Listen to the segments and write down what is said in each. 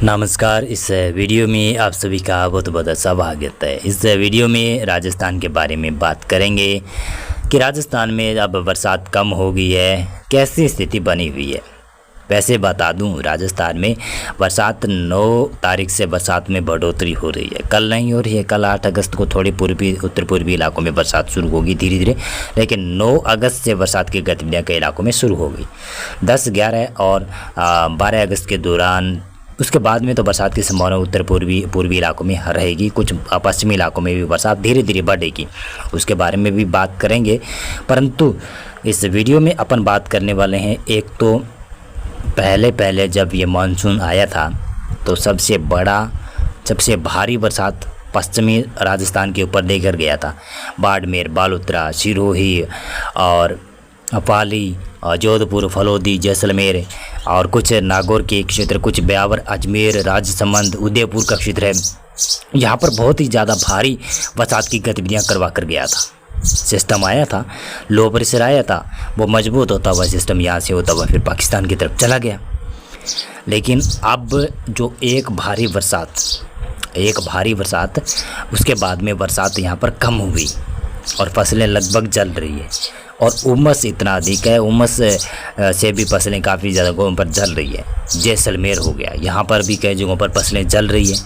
नमस्कार। इस वीडियो में आप सभी का बहुत बहुत स्वागत है। इस वीडियो में राजस्थान के बारे में बात करेंगे कि राजस्थान में अब बरसात कम हो गई है, कैसी स्थिति बनी हुई है। वैसे बता दूं, राजस्थान में बरसात 9 तारीख से बरसात में बढ़ोतरी हो रही है। कल नहीं हो रही है, कल 8 अगस्त को थोड़ी उत्तर पूर्वी इलाकों में बरसात शुरू होगी धीरे धीरे, लेकिन 9 अगस्त से बरसात की गतिविधियाँ कई इलाकों में शुरू हो गई। 10, 11 और 12 अगस्त के दौरान उसके बाद में तो बरसात की संभावना उत्तर पूर्वी इलाकों में रहेगी। कुछ पश्चिमी इलाकों में भी बरसात धीरे धीरे बढ़ेगी, उसके बारे में भी बात करेंगे। परंतु इस वीडियो में अपन बात करने वाले हैं, एक तो पहले जब ये मानसून आया था तो सबसे भारी बरसात पश्चिमी राजस्थान के ऊपर देकर गया था। बाड़मेर, बालोतरा, सिरोही और पाली, जोधपुर, फलोदी, जैसलमेर और कुछ नागौर के क्षेत्र, कुछ ब्यावर, अजमेर, राजसमंद, उदयपुर का क्षेत्र है। यहाँ पर बहुत ही ज़्यादा भारी बरसात की गतिविधियाँ करवा कर गया था। सिस्टम आया था, लो प्रेशर आया था, वो मजबूत होता हुआ सिस्टम यहाँ से होता हुआ फिर पाकिस्तान की तरफ चला गया। लेकिन अब जो एक भारी बरसात उसके बाद में बरसात यहाँ पर कम हुई और फसलें लगभग जल रही है और उमस इतना अधिक है, उमस से भी फसलें काफ़ी जगहों पर जल रही है। जैसलमेर हो गया, यहाँ पर भी कई जगहों पर फसलें जल रही है।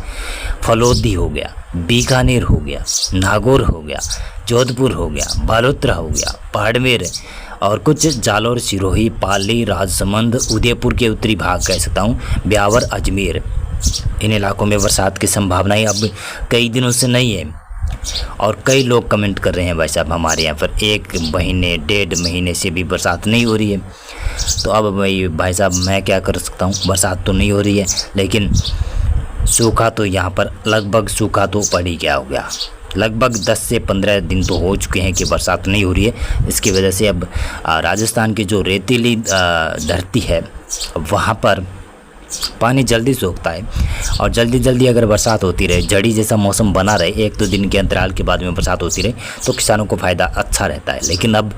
फलोदी हो गया, बीकानेर हो गया, नागौर हो गया, जोधपुर हो गया, बालोतरा हो गया, बाड़मेर और कुछ जालौर, सिरोही, पाली, राजसमंद, उदयपुर के उत्तरी भाग कह सकता हूँ, ब्यावर, अजमेर, इन इलाकों में बरसात की संभावनाएँ अब कई दिनों से नहीं है। और कई लोग कमेंट कर रहे हैं, भाई साहब हमारे यहाँ पर 1 महीने 1.5 महीने से भी बरसात नहीं हो रही है। तो अब भाई साहब मैं क्या कर सकता हूँ, बरसात तो नहीं हो रही है, लेकिन सूखा तो यहाँ पर लगभग सूखा तो पड़ ही गया हो गया। लगभग 10 से 15 दिन तो हो चुके हैं कि बरसात नहीं हो रही है। इसकी वजह से अब राजस्थान की जो रेतीली धरती है वहाँ पर पानी जल्दी सूखता है और जल्दी अगर बरसात होती रहे, जड़ी जैसा मौसम बना रहे, 1-2 दिन के अंतराल के बाद में बरसात होती रहे तो किसानों को फ़ायदा अच्छा रहता है। लेकिन अब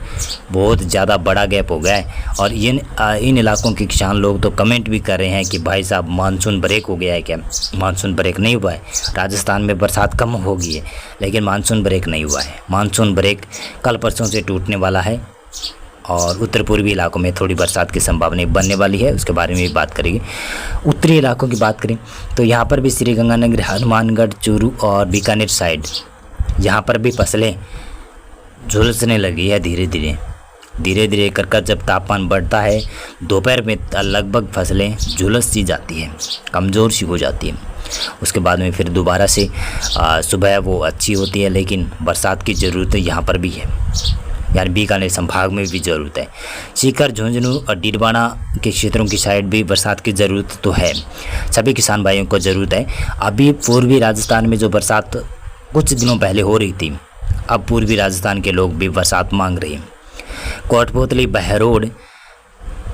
बहुत ज़्यादा बड़ा गैप हो गया है और इन इलाकों के किसान लोग तो कमेंट भी कर रहे हैं कि भाई साहब मानसून ब्रेक हो गया है क्या। मानसून ब्रेक नहीं हुआ है, राजस्थान में बरसात कम हो गई है लेकिन मानसून ब्रेक नहीं हुआ है। मानसून ब्रेक कल परसों से टूटने वाला है और उत्तर पूर्वी इलाकों में थोड़ी बरसात की संभावना बनने वाली है, उसके बारे में भी बात करेंगे। उत्तरी इलाकों की बात करें तो यहाँ पर भी श्रीगंगानगर, हनुमानगढ़, चूरू और बीकानेर साइड यहाँ पर भी फसलें झुलसने लगी है धीरे धीरे कर जब तापमान बढ़ता है दोपहर में लगभग फसलें झुलस सी जाती है, कमज़ोर सी हो जाती है। उसके बाद में फिर दोबारा से सुबह वो अच्छी होती है, लेकिन बरसात की ज़रूरत यहाँ पर भी है, यानी बीकानेर संभाग में भी ज़रूरत है। सीकर, झुंझुनू और डीडवाना के क्षेत्रों की साइड भी बरसात की ज़रूरत तो है, सभी किसान भाइयों को ज़रूरत है। अभी पूर्वी राजस्थान में जो बरसात कुछ दिनों पहले हो रही थी, अब पूर्वी राजस्थान के लोग भी बरसात मांग रहे हैं। कोटपुतली, बहरोड,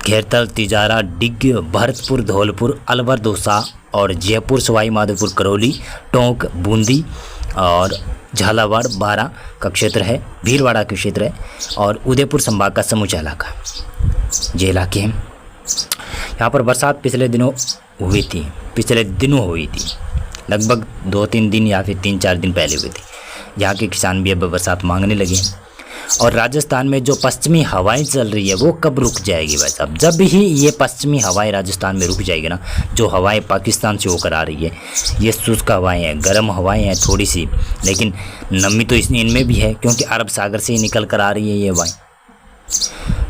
खेरतल, तिजारा, डिग, भरतपुर, धौलपुर, अलवर, दौसा और जयपुर, सवाई माधोपुर, करौली, टोंक, बूंदी और झालावाड़, बारा का क्षेत्र है, भीलवाड़ा का क्षेत्र है और उदयपुर संभाग का समूचा इलाका, ये इलाके हैं। यहाँ पर बरसात पिछले दिनों हुई थी, लगभग 2-3 दिन या फिर 3-4 दिन पहले हुई थी। यहाँ के किसान भी अब बरसात मांगने लगे हैं। और राजस्थान में जो पश्चिमी हवाएं चल रही है वो कब रुक जाएगी भाई साहब? जब भी ये पश्चिमी हवाएं राजस्थान में रुक जाएगी ना, जो हवाएं पाकिस्तान से होकर आ रही है, ये शुष्क हवाएं हैं, गर्म हवाएं हैं थोड़ी सी, लेकिन नमी तो इनमें भी है क्योंकि अरब सागर से ही निकल कर आ रही है ये हवाएं।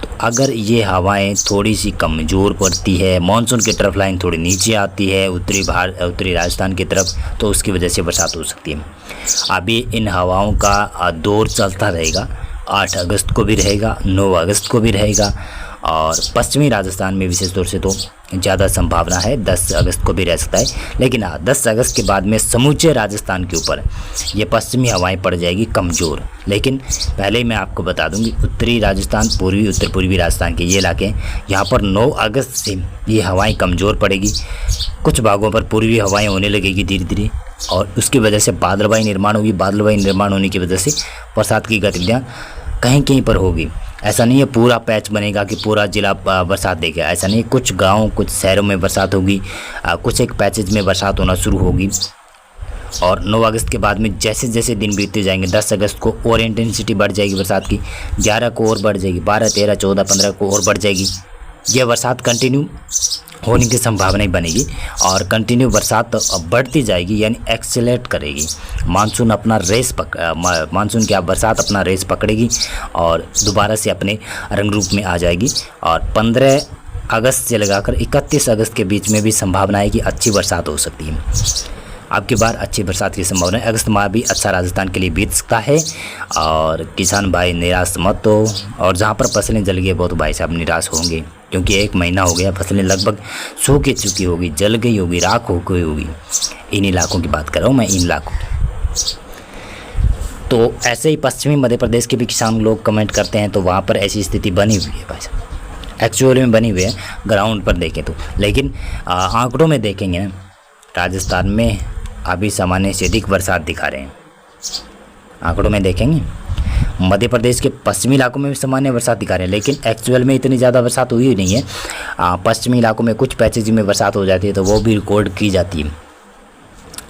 तो अगर ये हवाएं थोड़ी सी कमज़ोर पड़ती है, मानसून की तरफ लाइन थोड़ी नीचे आती है उत्तरी राजस्थान की तरफ, तो उसकी वजह से बरसात हो सकती है। अभी इन हवाओं का दौर चलता रहेगा, 8 अगस्त को भी रहेगा, 9 अगस्त को भी रहेगा और पश्चिमी राजस्थान में विशेष तौर से तो ज़्यादा संभावना है 10 अगस्त को भी रह सकता है। लेकिन 10 अगस्त के बाद में समूचे राजस्थान के ऊपर ये पश्चिमी हवाएं पड़ जाएगी कमज़ोर। लेकिन पहले ही मैं आपको बता दूंगी, उत्तरी राजस्थान, उत्तर पूर्वी राजस्थान के ये इलाके यहाँ पर 9 अगस्त से ये हवाएँ कमज़ोर पड़ेगी। कुछ भागों पर पूर्वी हवाएँ होने लगेगी धीरे धीरे और उसकी वजह से बादलवाई निर्माण होगी। बादलवाई निर्माण होने की वजह से बरसात की गतिविधियाँ कहीं कहीं पर होगी। ऐसा नहीं है पूरा पैच बनेगा कि पूरा ज़िला बरसात देगा, ऐसा नहीं। कुछ गांव कुछ शहरों में बरसात होगी, कुछ एक पैचेज में बरसात होना शुरू होगी। और 9 अगस्त के बाद में जैसे जैसे दिन बीतते जाएंगे 10 अगस्त को और इंटेंसिटी बढ़ जाएगी बरसात की, 11 को और बढ़ जाएगी, 12, 13, 14, 15 को और बढ़ जाएगी। यह बरसात कंटिन्यू होने की संभावना ही बनेगी और कंटिन्यू बरसात बढ़ती जाएगी, यानी एक्सेलेरेट करेगी। मानसून अपना मानसून क्या बरसात अपना रेस पकड़ेगी और दोबारा से अपने रंग रूप में आ जाएगी। और 15 अगस्त से लगाकर 31 अगस्त के बीच में भी संभावना है कि अच्छी बरसात हो सकती है। अब की बार अच्छी बरसात की संभावना है। अगस्त माह भी अच्छा राजस्थान के लिए बीत सकता है और किसान भाई निराश मत हो। और जहाँ पर फसलें जल गई बहुत भाई साहब निराश होंगे, क्योंकि 1 महीना हो गया, फसलें लगभग सूख चुकी होगी, जल गई होगी, राख हो गई होगी। इन इलाकों की बात कर रहा हूँ मैं, इन इलाकों। तो ऐसे ही पश्चिमी मध्य प्रदेश के भी किसान लोग कमेंट करते हैं, तो वहाँ पर ऐसी स्थिति बनी हुई है भाई साहब, एक्चुअली में बनी हुई है ग्राउंड पर देखें तो। लेकिन आंकड़ों में देखेंगे ना, राजस्थान में अभी सामान्य से अधिक बरसात दिखा रहे हैं। आंकड़ों में देखेंगे मध्य प्रदेश के पश्चिमी इलाकों में भी सामान्य बरसात दिखा रहे हैं, लेकिन एक्चुअल में इतनी ज़्यादा बरसात हुई ही नहीं है। पश्चिमी इलाकों में कुछ पैचेज में बरसात हो जाती है तो वो भी रिकॉर्ड की जाती है।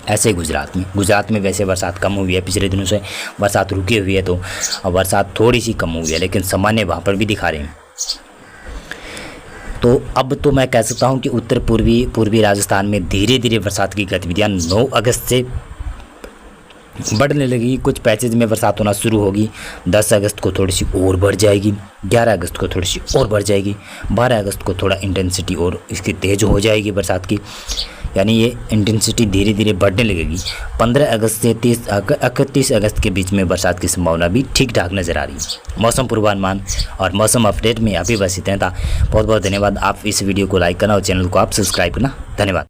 ऐसे ही गुजरात में वैसे बरसात कम हुई है, पिछले दिनों से बरसात रुकी हुई है, तो बरसात थोड़ी सी कम हुई है, लेकिन सामान्य वहाँ पर भी दिखा रहे हैं। तो अब तो मैं कह सकता हूँ कि उत्तर पूर्वी राजस्थान में धीरे धीरे बरसात की गतिविधियाँ 9 अगस्त से बढ़ने लगी। कुछ पैचेज में बरसात होना शुरू होगी, 10 अगस्त को थोड़ी सी और बढ़ जाएगी, 11 अगस्त को थोड़ी सी और बढ़ जाएगी, 12 अगस्त को थोड़ा इंटेंसिटी और इसकी तेज़ हो जाएगी बरसात की, यानी ये इंटेंसिटी धीरे धीरे बढ़ने लगेगी। 15 अगस्त से 31 अगस्त के बीच में बरसात की संभावना भी ठीक ठाक नज़र आ रही है। मौसम पूर्वानुमान और मौसम अपडेट में अभी बस इतना था। बहुत बहुत धन्यवाद। आप इस वीडियो को लाइक करना और चैनल को आप सब्सक्राइब करना। धन्यवाद।